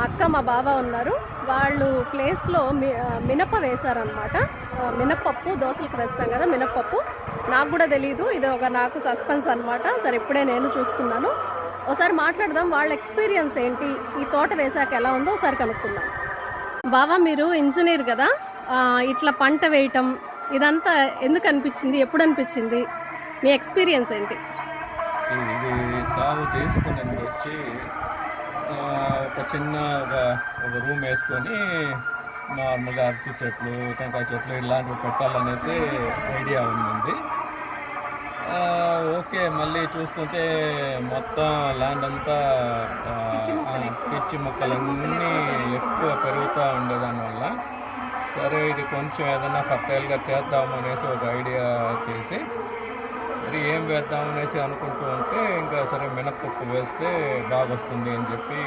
అక్క మా బావ ఉన్నారు. వాళ్ళు ప్లేస్లో మినప వేశారనమాట. మినప్పప్పు దోశలకు వేస్తాం కదా, మినప్పప్పు. నాకు కూడా తెలియదు, ఇది నాకు సస్పెన్స్ అనమాట. సరే ఇప్పుడే నేను చూస్తున్నాను. ఒకసారి మాట్లాడదాం, వాళ్ళ ఎక్స్పీరియన్స్ ఏంటి, ఈ తోట వేశాక ఎలా ఉందో ఒకసారి కనుక్కుందాం. బావా, మీరు ఇంజనీర్ కదా, ఇట్లా పంట వేయటం ఇదంతా ఎందుకు అనిపించింది, ఎప్పుడు అనిపించింది, మీ ఎక్స్పీరియన్స్ ఏంటి? ఇది తావు తీసుకునేది వచ్చి ఒక చిన్న ఒక రూమ్ వేసుకొని నార్మల్గా అరటి చెట్లు, టెంకాయ చెట్లు ఇలాంటివి పెట్టాలనేసి ఐడియా ఉంది. ఓకే, మళ్ళీ చూస్తుంటే మొత్తం ల్యాండ్ అంతా పిచ్చి మొక్కలన్నీ ఎక్కువ పెరుగుతూ ఉండేదానివల్ల సరే ఇది కొంచెం ఏదైనా ఫర్టైల్గా చేద్దామనేసి ఒక ఐడియా చేసి మరి ఏం వేద్దామనేసి అనుకుంటూ ఉంటే ఇంకా సరే మినప్పప్పు వేస్తే బాగా వస్తుంది అని చెప్పి